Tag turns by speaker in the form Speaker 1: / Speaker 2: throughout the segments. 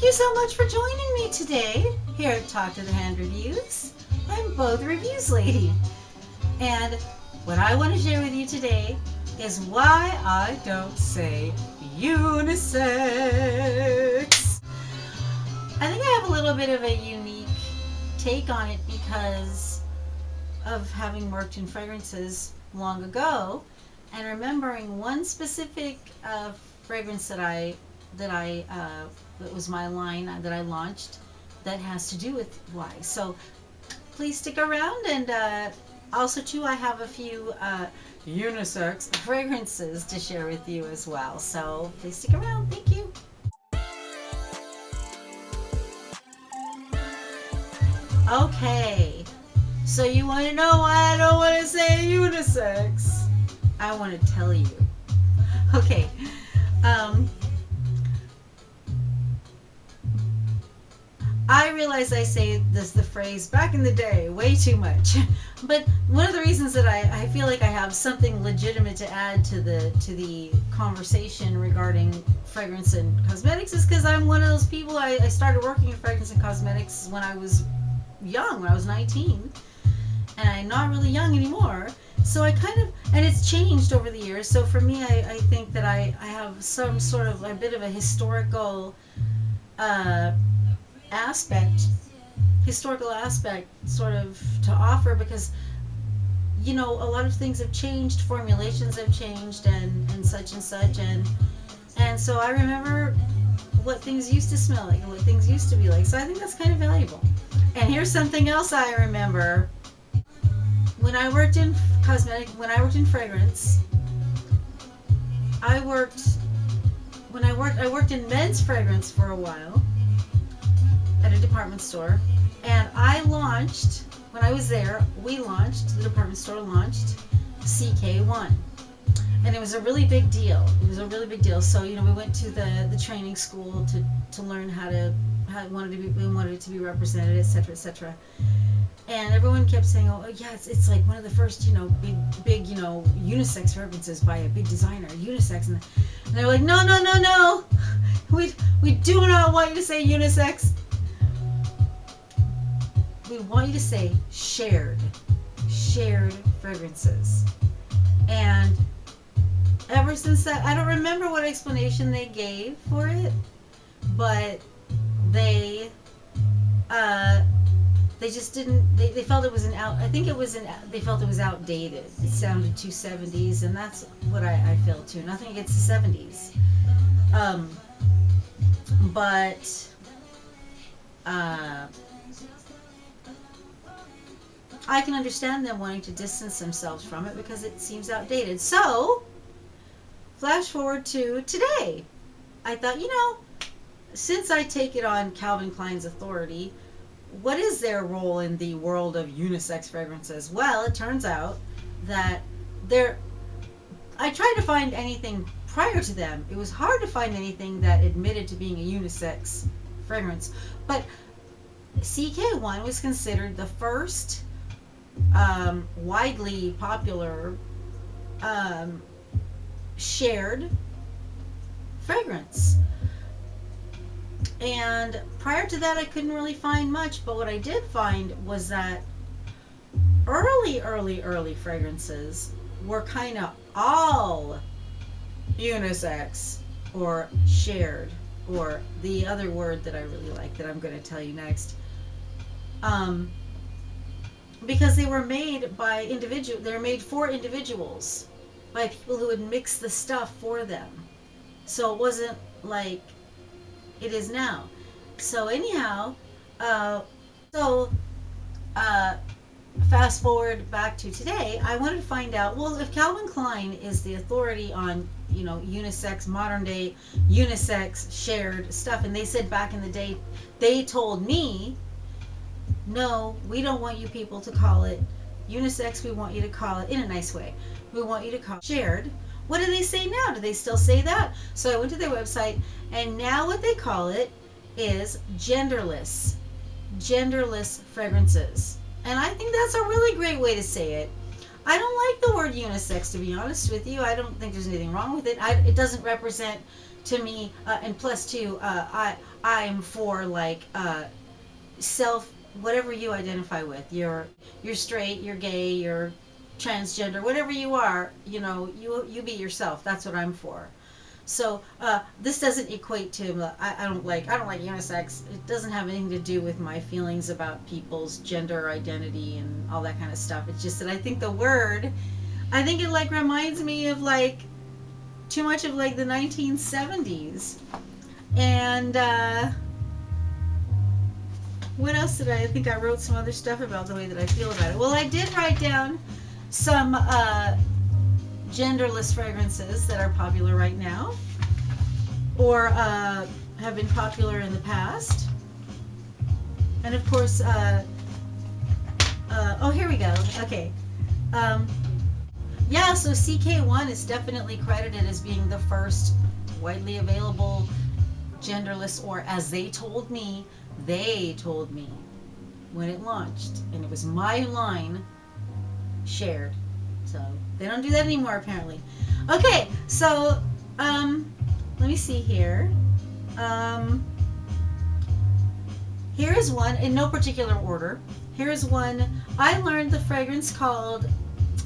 Speaker 1: you so much for joining me today here at Talk to the Hand Reviews. I'm Bo the Reviews Lady. And what I want to share with you today is why I don't say unisex. I think I have a little bit of a unique take on it because of having worked in fragrances long ago and remembering one specific fragrance that was my line that I launched that has to do with why. So please stick around, and also too I have a few unisex fragrances to share with you as well. So please stick around. Thank you. Okay, so you want to know why I don't want to say unisex? I want to tell you. Okay. I realize I say the phrase back in the day way too much, but one of the reasons that I feel like I have something legitimate to add to the conversation regarding fragrance and cosmetics is because I'm one of those people. I started working in fragrance and cosmetics when I was young, when I was 19, and I'm not really young anymore. So I kind of, and it's changed over the years. So for me, I think that I have some sort of a bit of a historical aspect sort of to offer, because a lot of things have changed, formulations have changed, and such and so I remember what things used to smell like and what things used to be like. So I think that's kind of valuable. And here's something else I remember. When I worked in fragrance, I worked in men's fragrance for a while at a department store, and when I was there, the department store launched CK1, and it was a really big deal. So we went to the training school to learn we wanted it to be represented, etc. And everyone kept saying, "Oh, yeah, it's like one of the first, big, unisex fragrances by a big designer, unisex." And they're like, "No, we do not want you to say unisex. We want you to say shared fragrances." And ever since that, I don't remember what explanation they gave for it, but they just didn't. They felt it was they felt it was outdated. It sounded too 70s, and that's what I feel too. Nothing against the 70s, but I can understand them wanting to distance themselves from it because it seems outdated. So, flash forward to today. I thought, since I take it on Calvin Klein's authority, what is their role in the world of unisex fragrances? Well, it turns out that I tried to find anything prior to them. It was hard to find anything that admitted to being a unisex fragrance. But CK1 was considered the first widely popular shared fragrance. And prior to that, I couldn't really find much, but what I did find was that early fragrances were kind of all unisex or shared, or the other word that I really like that I'm going to tell you next. Because they were made for individuals, by people who would mix the stuff for them. So it wasn't like it is now. So anyhow, fast forward back to today, I wanted to find out, well, if Calvin Klein is the authority on, unisex, modern day unisex shared stuff, and they said back in the day, they told me, no, we don't want you people to call it unisex, we want you to call it, in a nice way, we want you to call it shared. What do they say now? Do they still say that? So I went to their website, and now what they call it is genderless fragrances. And I think that's a really great way to say it. I don't like the word unisex, to be honest with you. I don't think there's anything wrong with it. It doesn't represent to me, and plus two, I'm for like self, whatever you identify with. You're straight, you're gay, you're transgender, whatever you are. You know, you be yourself. That's what I'm for. So this doesn't equate to I don't like unisex. It doesn't have anything to do with my feelings about people's gender identity and all that kind of stuff. It's just that I think the word, I think it like reminds me of like too much of like the 1970s. And what else did I think I wrote some other stuff about the way that I feel about it. Well, I did write down some genderless fragrances that are popular right now or have been popular in the past. And of course, oh, here we go. Okay. Yeah, so CK1 is definitely credited as being the first widely available genderless, or as they told me when it launched. And it was my line shared. So they don't do that anymore, apparently. Okay, so let me see here. Here is one in no particular order. Here is one. I learned the fragrance called,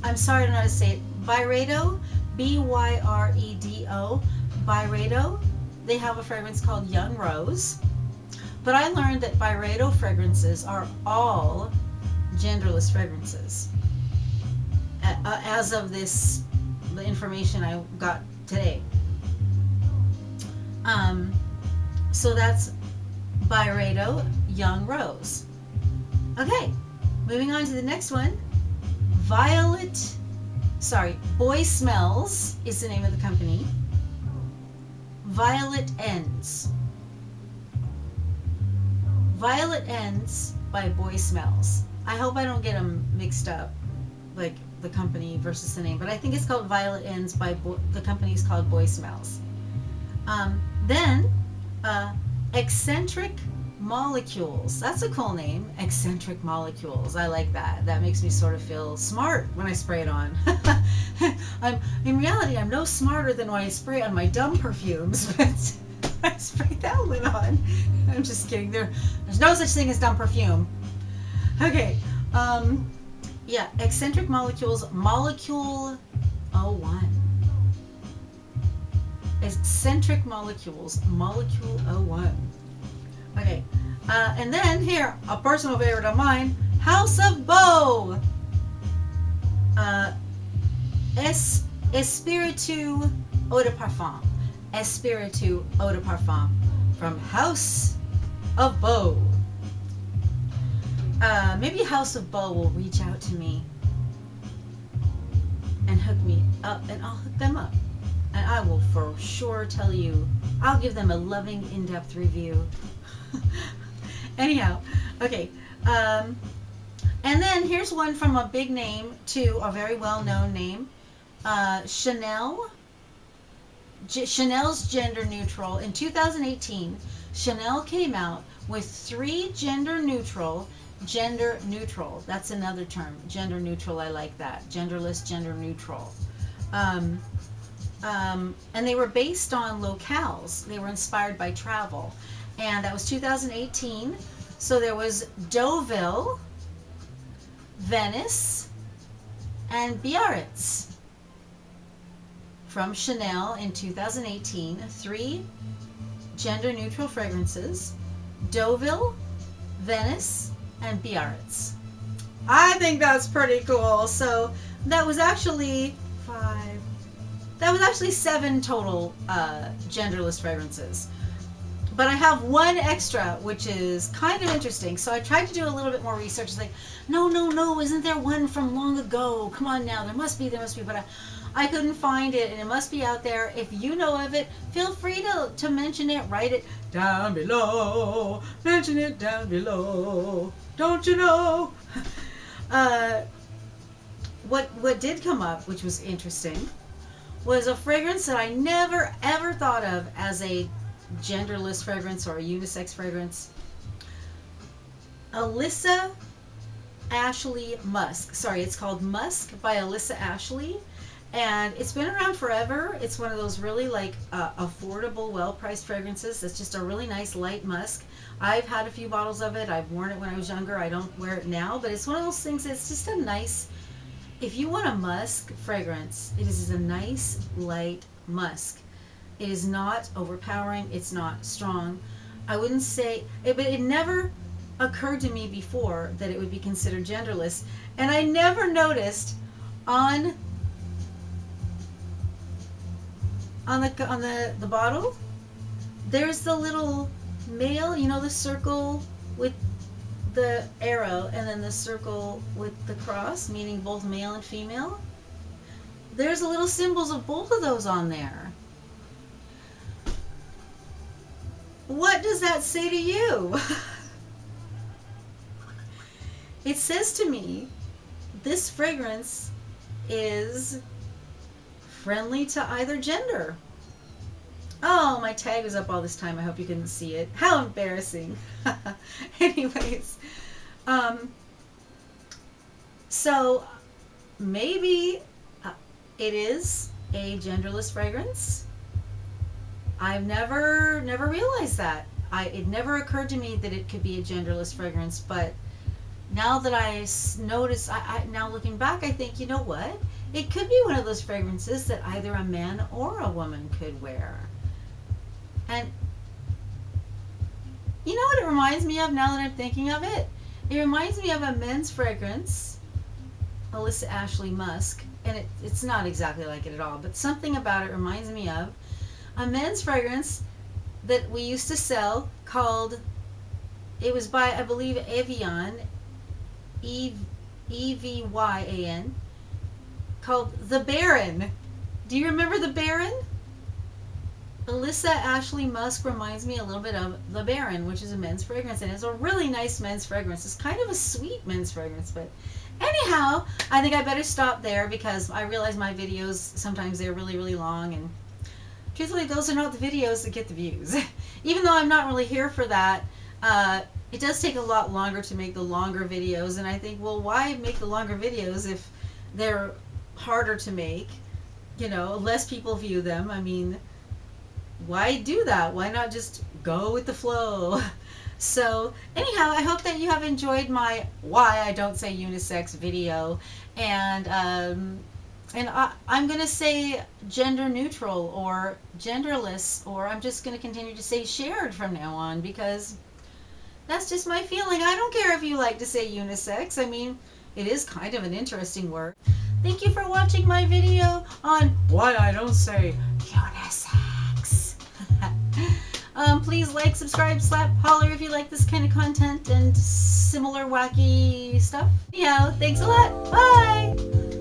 Speaker 1: I'm sorry I don't know how to say it, Byredo, Byredo, Byredo. They have a fragrance called Young Rose. But I learned that Byredo fragrances are all genderless fragrances. As of this, the information I got today. So that's Byredo Young Rose. Okay, moving on to the next one. Boy Smells is the name of the company. Violet Ends. Violet Ends by Boy Smells. I hope I don't get them mixed up, like the company versus the name, but I think it's called Violet Ends by the company is called Boy Smells. Then Eccentric Molecules. That's a cool name. Eccentric Molecules. I like that. That makes me sort of feel smart when I spray it on. In reality, I'm no smarter than when I spray on my dumb perfumes, but I sprayed that one on. I'm just kidding. There's no such thing as dumb perfume. Okay. Yeah, Eccentric Molecules, Molecule 01. Eccentric Molecules, Molecule 01. Okay, and then here, a personal favorite of mine, House of Beau. Espiritu Eau de Parfum. Espiritu Eau de Parfum from House of Beau. Maybe House of Beau will reach out to me and hook me up, and I'll hook them up. And I will for sure tell you, I'll give them a loving, in-depth review. Anyhow, okay. And then here's one from a big name to a very well-known name. Chanel. Chanel's gender neutral. In 2018, Chanel came out with 3 gender neutral. That's another term. Gender neutral, I like that. Genderless, gender neutral. And they were based on locales. They were inspired by travel. And that was 2018. So there was Deauville, Venice, and Biarritz from Chanel in 2018. 3 gender-neutral fragrances: Deauville, Venice, and Biarritz. I think that's pretty cool. So that was actually 7 total genderless fragrances. But I have one extra, which is kind of interesting. So I tried to do a little bit more research. It's like, no, isn't there one from long ago? Come on now, there must be. But I couldn't find it, and it must be out there. If you know of it, feel free to mention it. Write it down below. Mention it down below. Don't you know? What did come up, which was interesting, was a fragrance that I never ever thought of as a genderless fragrance or a unisex fragrance. Alyssa Ashley Musk. Sorry, it's called Musk by Alyssa Ashley. And it's been around forever. It's one of those really like affordable, well-priced fragrances. It's just a really nice light musk. I've had a few bottles of it. I've worn it when I was younger. I don't wear it now, but it's one of those things that's just a nice, if you want a musk fragrance, it is a nice light musk. It is not overpowering. It's not strong. I wouldn't say, but it never occurred to me before that it would be considered genderless. And I never noticed on the bottle, there's the little male, you know, the circle with the arrow and then the circle with the cross, meaning both male and female. There's the little symbols of both of those on there. What does that say to you? It says to me, this fragrance is friendly to either gender. Oh, my tag was up all this time. I hope you couldn't see it. How embarrassing. Anyways, so maybe it is a genderless fragrance. I've never realized that. It never occurred to me that it could be a genderless fragrance, but now that I notice, now looking back, I think, you know what? It could be one of those fragrances that either a man or a woman could wear. And you know what it reminds me of now that I'm thinking of it? It reminds me of a men's fragrance, Alyssa Ashley Musk, and it's not exactly like it at all, but something about it reminds me of a men's fragrance that we used to sell called, it was by, I believe, Evian, Evyan, called The Baron. Do you remember The Baron? Alyssa Ashley Musk reminds me a little bit of The Baron, which is a men's fragrance, and it's a really nice men's fragrance. It's kind of a sweet men's fragrance, but anyhow, I think I better stop there because I realize my videos, sometimes they're really, really long, and truthfully, those are not the videos that get the views. Even though I'm not really here for that, it does take a lot longer to make the longer videos, and I think, well, why make the longer videos if they're harder to make? You know, less people view them. I mean, why do that? Why not just go with the flow? So anyhow, I hope that you have enjoyed my Why I Don't Say Unisex video, and I'm going to say gender neutral or genderless, or I'm just going to continue to say shared from now on because that's just my feeling. I don't care if you like to say unisex. I mean, it is kind of an interesting word. Thank you for watching my video on Why I Don't Say Unisex. Please like, subscribe, slap, holler if you like this kind of content and similar wacky stuff. Anyhow, thanks a lot. Bye!